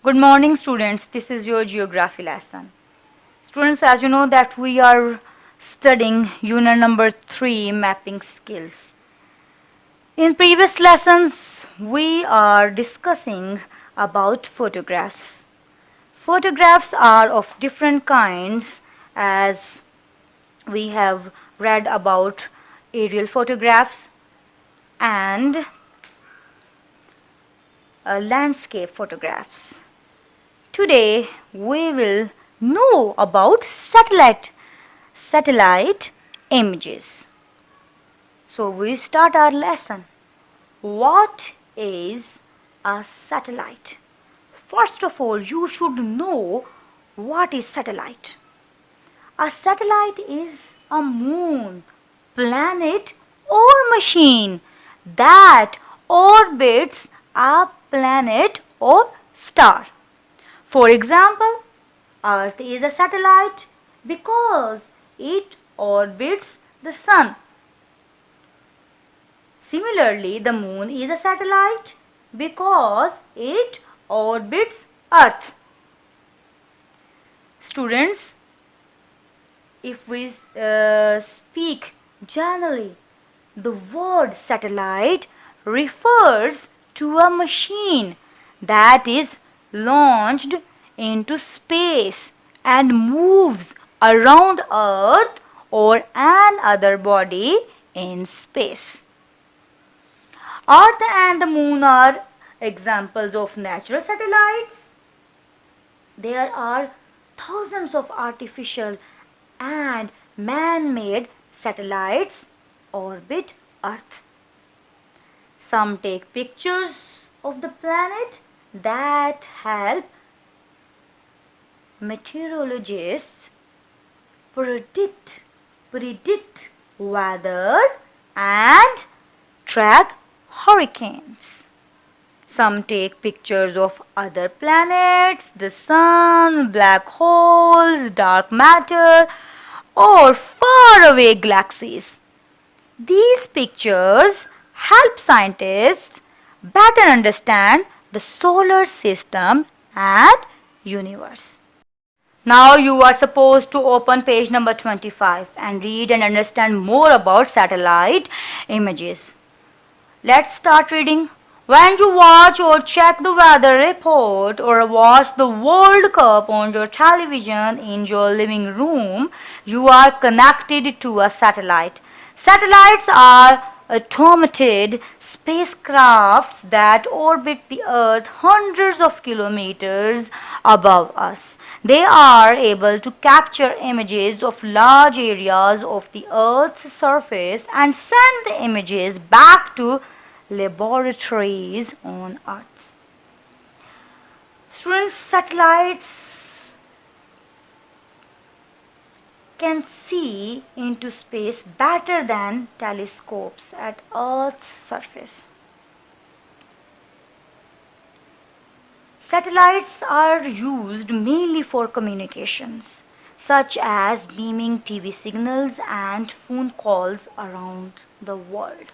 Good morning students, this is your geography lesson. Students, as you know that we are studying unit number 3 mapping skills. In previous lessons we are discussing about photographs. Photographs are of different kinds as we have read about aerial photographs and landscape photographs. Today we will know about satellite images. So we start our lesson. What is a satellite? First of all, you should know what is satellite. A satellite is a moon, planet or machine that orbits a planet or star. For example, Earth is a satellite because it orbits the sun. Similarly, the moon is a satellite because it orbits Earth. Students, if we speak generally, the word satellite refers to a machine that is launched into space and moves around Earth or another body in space. Earth and the moon are examples of natural satellites. There are thousands of artificial and man-made satellites orbit Earth. Some take pictures of the planet that help meteorologists predict weather and track hurricanes. Some take pictures of other planets, the sun, black holes, dark matter, or faraway galaxies. These pictures help scientists better understand the solar system and universe. Now you are supposed to open page number 25 and read and understand more about satellite images. Let's start reading. When you watch or check the weather report or watch the World Cup on your television in your living room, you are connected to a satellite. Satellites are automated spacecrafts that orbit the Earth hundreds of kilometers above us. They are able to capture images of large areas of the Earth's surface and send the images back to laboratories on Earth. Students, satellites can see into space better than telescopes at Earth's surface. Satellites are used mainly for communications, such as beaming TV signals and phone calls around the world.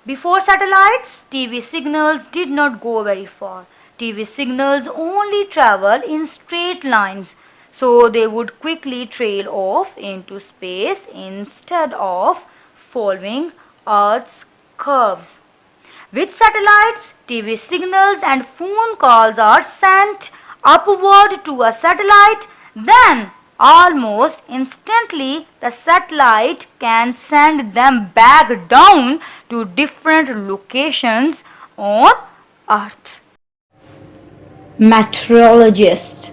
Before satellites, TV signals did not go very far. TV signals only travel in straight lines, so they would quickly trail off into space instead of following Earth's curves. With satellites, TV signals and phone calls are sent upward to a satellite, then almost instantly the satellite can send them back down to different locations on Earth. Meteorologists,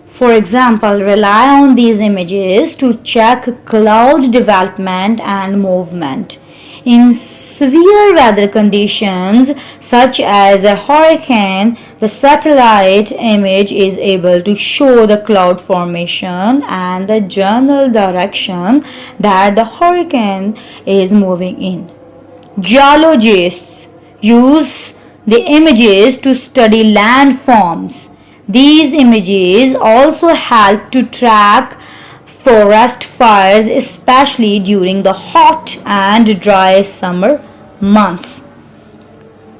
for example, rely on these images to check cloud development and movement. In severe weather conditions such as a hurricane, the satellite image is able to show the cloud formation and the general direction that the hurricane is moving in. Geologists use the images to study landforms. These images also help to track forest fires, especially during the hot and dry summer months.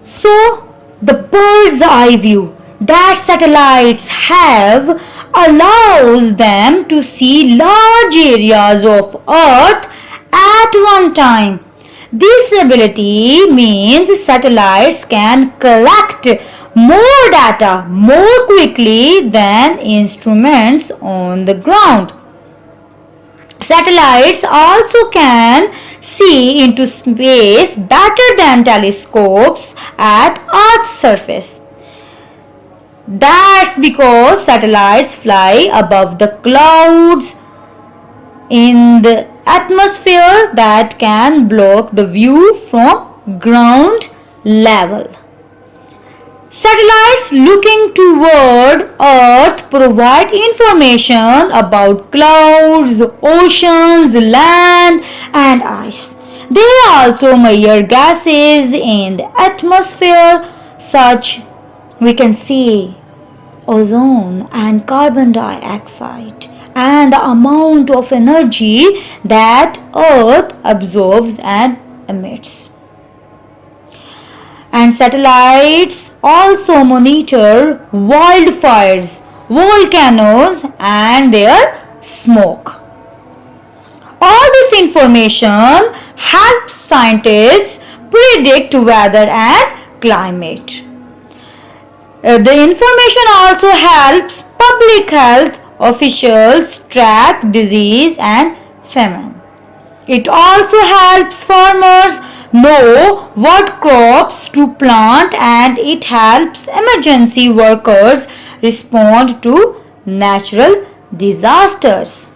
So, The bird's eye view that satellites have allows them to see large areas of Earth at one time. This ability means satellites can collect more data more quickly than instruments on the ground. Satellites also can see into space better than telescopes at Earth's surface. That's because satellites fly above the clouds in the atmosphere that can block the view from ground level. Satellites looking toward Earth provide information about clouds, oceans, land, and ice. They also measure gases in the atmosphere, such we can see ozone and carbon dioxide, and the amount of energy that Earth absorbs and emits. And satellites also monitor wildfires, volcanoes, and their smoke. All this information helps scientists predict weather and climate. The information also helps public health officials track disease and famine. It also helps farmers know what crops to plant, and it helps emergency workers respond to natural disasters.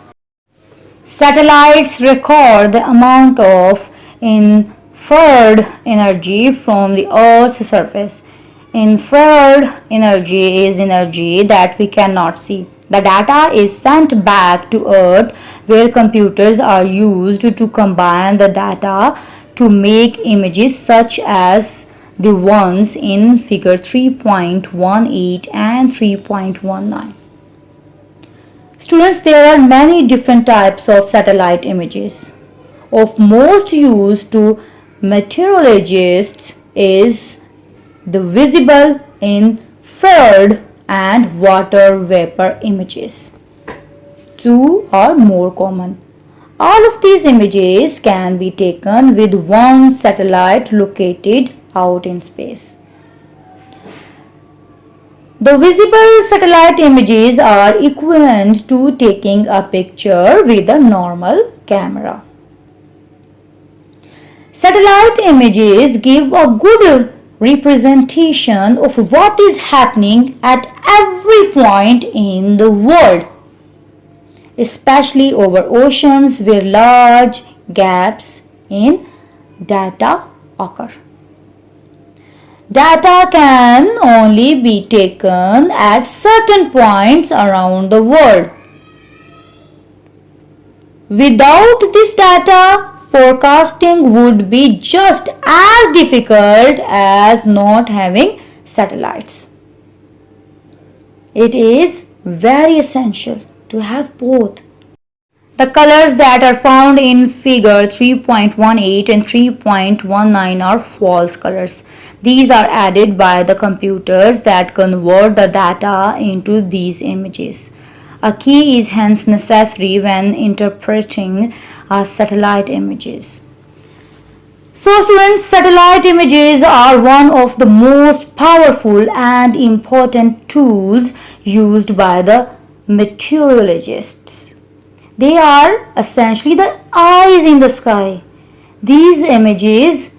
Satellites record the amount of infrared energy from the Earth's surface. Infrared energy is energy that we cannot see. The data is sent back to Earth, where computers are used to combine the data to make images such as the ones in figure 3.18 and 3.19. Students, there are many different types of satellite images. Of most use to meteorologists is the visible infrared and water vapor images. Two are more common. All of these images can be taken with one satellite located out in space. The visible satellite images are equivalent to taking a picture with a normal camera. Satellite images give a good representation of what is happening at every point in the world, especially over oceans where large gaps in data occur. Data can only be taken at certain points around the world. Without this data, forecasting would be just as difficult as not having satellites. It is very essential to have both. The colors that are found in figure 3.18 and 3.19 are false colors. These are added by the computers that convert the data into these images. A key is hence necessary when interpreting satellite images. So students, satellite images are one of the most powerful and important tools used by the meteorologists. They are essentially the eyes in the sky. These images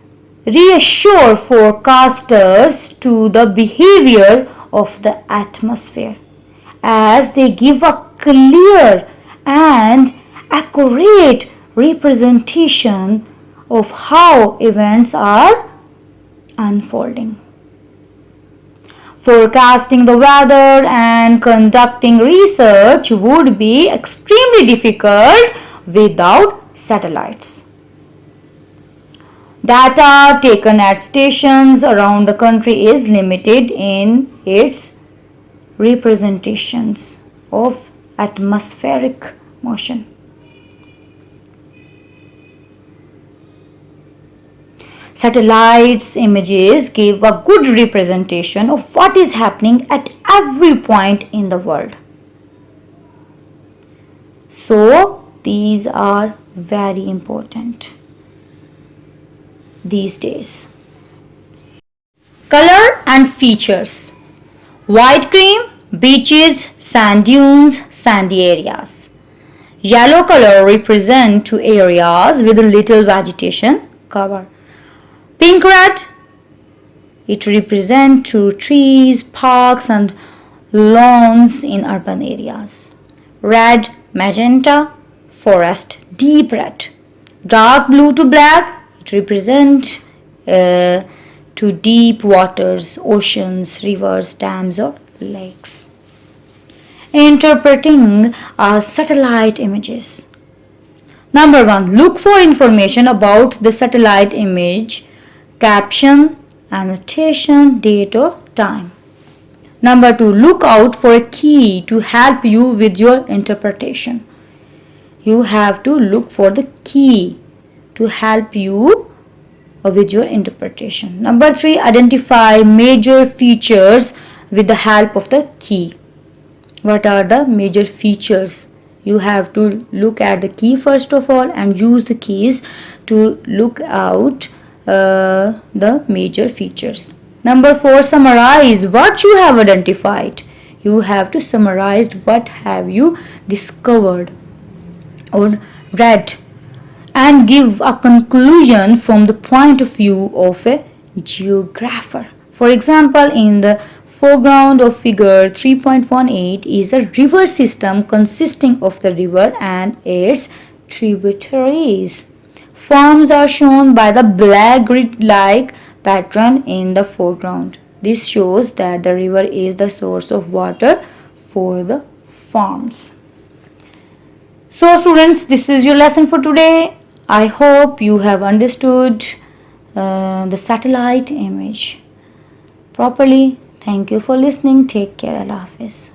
reassure forecasters to the behavior of the atmosphere, as they give a clear and accurate representation of how events are unfolding. Forecasting the weather and conducting research would be extremely difficult without satellites. Data taken at stations around the country is limited in its representations of atmospheric motion. Satellites images give a good representation of what is happening at every point in the world. So these are very important these days. Color and features. White cream, beaches, sand dunes, sandy areas. Yellow color represent two areas with little vegetation cover. Pink red, it represents two trees, parks and lawns in urban areas. Red, magenta, forest, deep red. Dark blue to black, it represents to deep waters, oceans, rivers, dams or lakes. Interpreting satellite images. Number 1. Look for information about the satellite image, caption, annotation, date or time. Number 2. Look out for a key to help you with your interpretation. You have to look for the key to help you with your interpretation. Number 3. Identify major features with the help of the key. What are the major features? You have to look at the key first of all and use the keys to look out the major features. Number 4. Summarize what you have identified. You have to summarize what have you discovered or read and give a conclusion from the point of view of a geographer. For example, in the foreground of figure 3.18 is a river system consisting of the river and its tributaries. Forms are shown by the black grid-like pattern in the foreground. This shows that the river is the source of water for the farms. So students, this is your lesson for today. I hope you have understood the satellite image properly. Thank you for listening. Take care. Allah Hafiz.